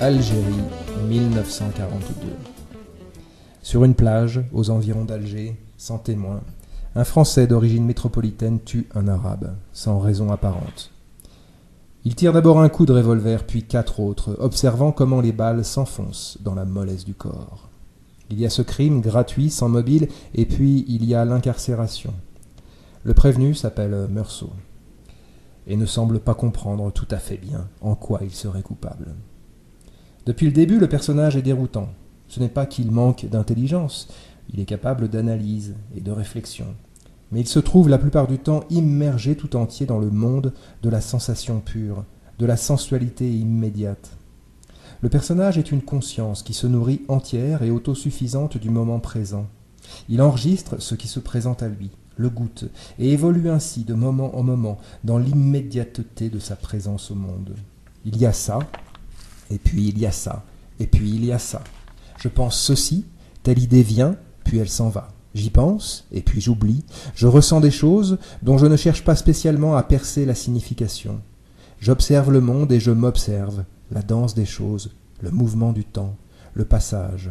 Algérie, 1942. Sur une plage, aux environs d'Alger, sans témoin, un Français d'origine métropolitaine tue un Arabe, sans raison apparente. Il tire d'abord un coup de revolver, puis 4 autres, observant comment les balles s'enfoncent dans la mollesse du corps. Il y a ce crime gratuit, sans mobile, et puis il y a l'incarcération. Le prévenu s'appelle Meursault, et ne semble pas comprendre tout à fait bien en quoi il serait coupable. Depuis le début, le personnage est déroutant. Ce n'est pas qu'il manque d'intelligence, il est capable d'analyse et de réflexion. Mais il se trouve la plupart du temps immergé tout entier dans le monde de la sensation pure, de la sensualité immédiate. Le personnage est une conscience qui se nourrit entière et autosuffisante du moment présent. Il enregistre ce qui se présente à lui, le goûte, et évolue ainsi de moment en moment dans l'immédiateté de sa présence au monde. Il y a ça, et puis il y a ça, et puis il y a ça. Je pense ceci, telle idée vient, puis elle s'en va. J'y pense, et puis j'oublie. Je ressens des choses dont je ne cherche pas spécialement à percer la signification. J'observe le monde et je m'observe, la danse des choses, le mouvement du temps, le passage.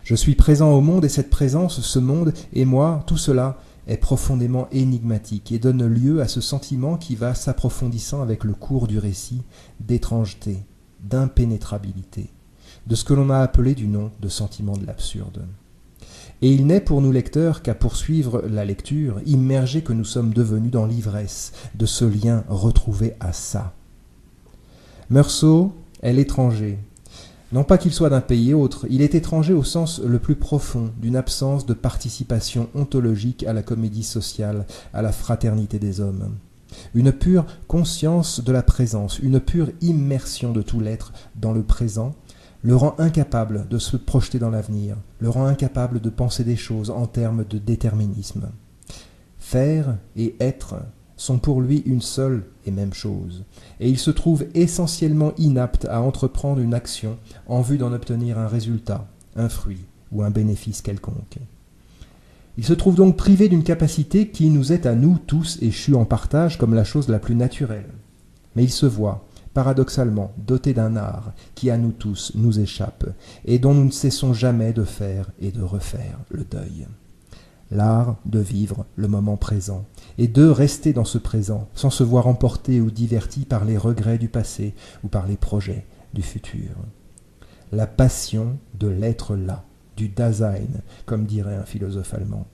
Je suis présent au monde et cette présence, ce monde et moi, tout cela est profondément énigmatique et donne lieu à ce sentiment qui va s'approfondissant avec le cours du récit d'étrangeté, d'impénétrabilité, de ce que l'on a appelé du nom de sentiment de l'absurde. Et il n'est pour nous lecteurs qu'à poursuivre la lecture, immergés que nous sommes devenus dans l'ivresse de ce lien retrouvé à ça. Meursault est l'étranger. Non pas qu'il soit d'un pays autre, il est étranger au sens le plus profond d'une absence de participation ontologique à la comédie sociale, à la fraternité des hommes. Une pure conscience de la présence, une pure immersion de tout l'être dans le présent, le rend incapable de se projeter dans l'avenir, le rend incapable de penser des choses en termes de déterminisme. Faire et être sont pour lui une seule et même chose, et il se trouve essentiellement inapte à entreprendre une action en vue d'en obtenir un résultat, un fruit ou un bénéfice quelconque. Il se trouve donc privé d'une capacité qui nous est à nous tous échue en partage comme la chose la plus naturelle. Mais il se voit, paradoxalement, doté d'un art qui à nous tous nous échappe et dont nous ne cessons jamais de faire et de refaire le deuil. L'art de vivre le moment présent et de rester dans ce présent sans se voir emporté ou diverti par les regrets du passé ou par les projets du futur. La passion de l'être là, du Dasein, comme dirait un philosophe allemand.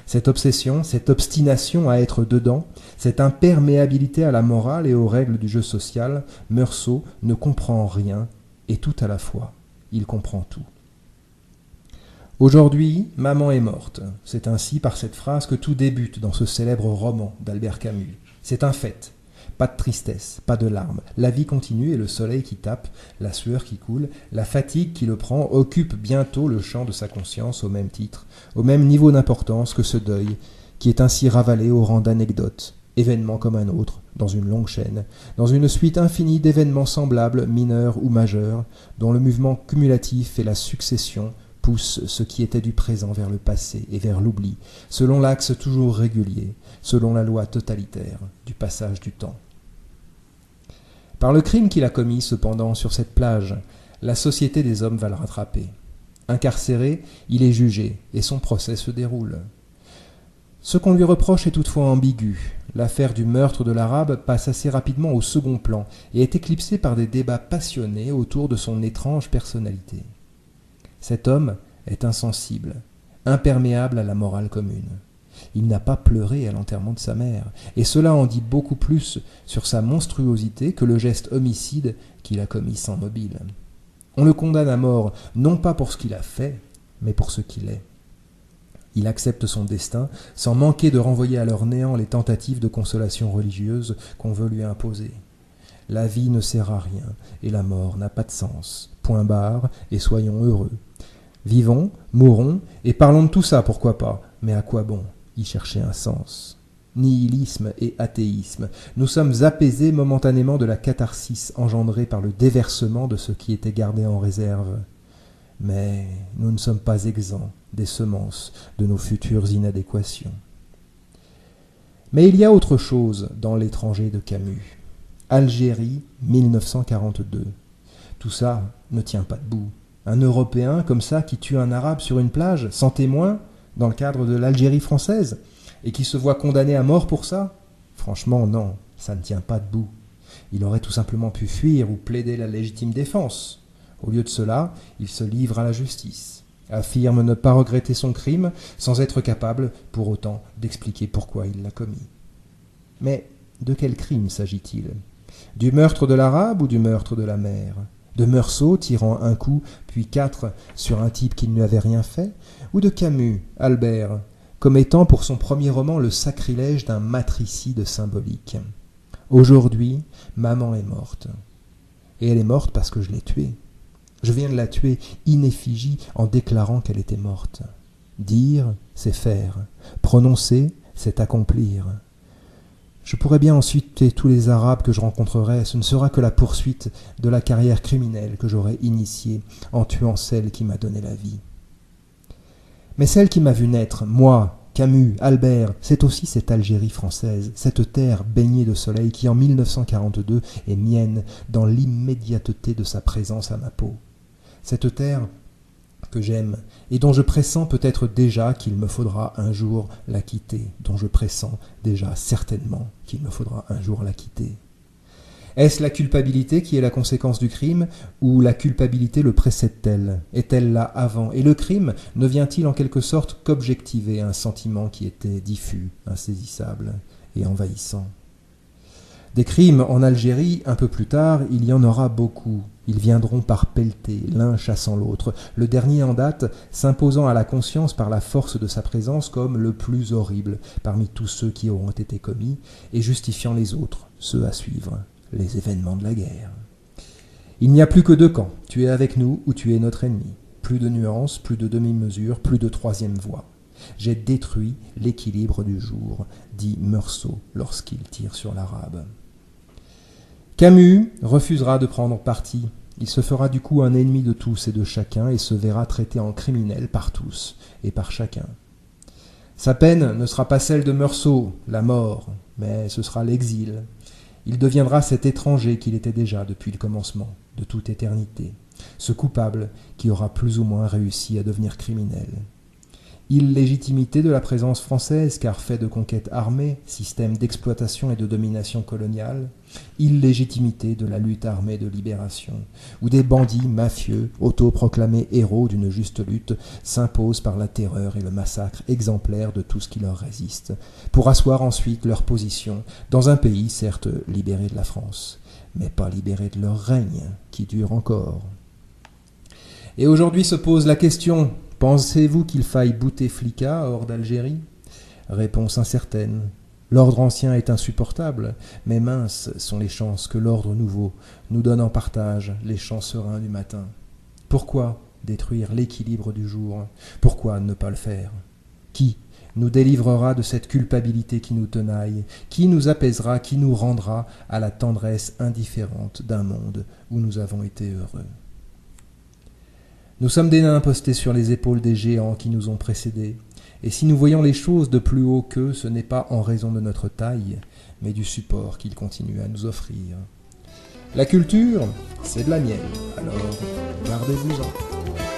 Cette obsession, cette obstination à être dedans, cette imperméabilité à la morale et aux règles du jeu social, Meursault ne comprend rien et tout à la fois. Il comprend tout. Aujourd'hui, maman est morte. C'est ainsi par cette phrase que tout débute dans ce célèbre roman d'Albert Camus. C'est un fait. Pas de tristesse, pas de larmes. La vie continue et le soleil qui tape, la sueur qui coule, la fatigue qui le prend occupe bientôt le champ de sa conscience au même titre, au même niveau d'importance que ce deuil qui est ainsi ravalé au rang d'anecdote, événement comme un autre, dans une longue chaîne, dans une suite infinie d'événements semblables, mineurs ou majeurs, dont le mouvement cumulatif et la succession poussent ce qui était du présent vers le passé et vers l'oubli, selon l'axe toujours régulier, selon la loi totalitaire du passage du temps. Par le crime qu'il a commis, cependant, sur cette plage, la société des hommes va le rattraper. Incarcéré, il est jugé, et son procès se déroule. Ce qu'on lui reproche est toutefois ambigu. L'affaire du meurtre de l'Arabe passe assez rapidement au second plan et est éclipsée par des débats passionnés autour de son étrange personnalité. Cet homme est insensible, imperméable à la morale commune. Il n'a pas pleuré à l'enterrement de sa mère, et cela en dit beaucoup plus sur sa monstruosité que le geste homicide qu'il a commis sans mobile. On le condamne à mort, non pas pour ce qu'il a fait, mais pour ce qu'il est. Il accepte son destin, sans manquer de renvoyer à leur néant les tentatives de consolation religieuse qu'on veut lui imposer. La vie ne sert à rien, et la mort n'a pas de sens. Point barre, et soyons heureux. Vivons, mourons, et parlons de tout ça, pourquoi pas, mais à quoi bon y chercher un sens? Nihilisme et athéisme, nous sommes apaisés momentanément de la catharsis engendrée par le déversement de ce qui était gardé en réserve. Mais nous ne sommes pas exempts des semences de nos futures inadéquations. Mais il y a autre chose dans L'étranger de Camus. Algérie, 1942. Tout ça ne tient pas debout. Un Européen comme ça qui tue un Arabe sur une plage, sans témoin, dans le cadre de l'Algérie française, et qui se voit condamné à mort pour ça? Franchement, non, ça ne tient pas debout. Il aurait tout simplement pu fuir ou plaider la légitime défense. Au lieu de cela, il se livre à la justice, affirme ne pas regretter son crime, sans être capable, pour autant, d'expliquer pourquoi il l'a commis. Mais de quel crime s'agit-il? Du meurtre de l'Arabe ou du meurtre de la mère? De Meursault tirant un coup, puis 4 sur un type qui ne lui avait rien fait? Ou de Camus, Albert, commettant pour son premier roman le sacrilège d'un matricide symbolique? Aujourd'hui, maman est morte. Et elle est morte parce que je l'ai tuée. Je viens de la tuer in effigie en déclarant qu'elle était morte. Dire, c'est faire. Prononcer, c'est accomplir. Je pourrais bien ensuite tuer tous les Arabes que je rencontrerai, ce ne sera que la poursuite de la carrière criminelle que j'aurais initiée en tuant celle qui m'a donné la vie. Mais celle qui m'a vu naître, moi, Camus, Albert, c'est aussi cette Algérie française, cette terre baignée de soleil qui en 1942 est mienne dans l'immédiateté de sa présence à ma peau. Cette terre que j'aime et dont je pressens peut-être déjà qu'il me faudra un jour la quitter, dont je pressens déjà certainement qu'il me faudra un jour la quitter. Est-ce la culpabilité qui est la conséquence du crime, ou la culpabilité le précède-t-elle? Est-elle là avant? Et le crime ne vient-il en quelque sorte qu'objectiver un sentiment qui était diffus, insaisissable et envahissant? Des crimes en Algérie, un peu plus tard, il y en aura beaucoup. Ils viendront par pelletées, l'un chassant l'autre. Le dernier en date s'imposant à la conscience par la force de sa présence comme le plus horrible parmi tous ceux qui auront été commis, et justifiant les autres, ceux à suivre, les événements de la guerre. Il n'y a plus que 2 camps, tu es avec nous ou tu es notre ennemi. Plus de nuances, plus de demi-mesures, plus de troisième voie. J'ai détruit l'équilibre du jour, dit Meursault lorsqu'il tire sur l'Arabe. Camus refusera de prendre parti. Il se fera du coup un ennemi de tous et de chacun et se verra traité en criminel par tous et par chacun. Sa peine ne sera pas celle de Meursault, la mort, mais ce sera l'exil. Il deviendra cet étranger qu'il était déjà depuis le commencement, de toute éternité, ce coupable qui aura plus ou moins réussi à devenir criminel. Illégitimité de la présence française, car fait de conquêtes armées, système d'exploitation et de domination coloniale, illégitimité de la lutte armée de libération, où des bandits mafieux, autoproclamés héros d'une juste lutte, s'imposent par la terreur et le massacre exemplaire de tout ce qui leur résiste, pour asseoir ensuite leur position dans un pays certes libéré de la France, mais pas libéré de leur règne, qui dure encore. Et aujourd'hui se pose la question: pensez-vous qu'il faille Bouteflika hors d'Algérie? Réponse incertaine. L'ordre ancien est insupportable, mais minces sont les chances que l'ordre nouveau nous donne en partage les champs sereins du matin. Pourquoi détruire l'équilibre du jour? Pourquoi ne pas le faire? Qui nous délivrera de cette culpabilité qui nous tenaille? Qui nous apaisera? Qui nous rendra à la tendresse indifférente d'un monde où nous avons été heureux? Nous sommes des nains postés sur les épaules des géants qui nous ont précédés, et si nous voyons les choses de plus haut qu'eux, ce n'est pas en raison de notre taille, mais du support qu'ils continuent à nous offrir. La culture, c'est de la miel, alors gardez-vous-en.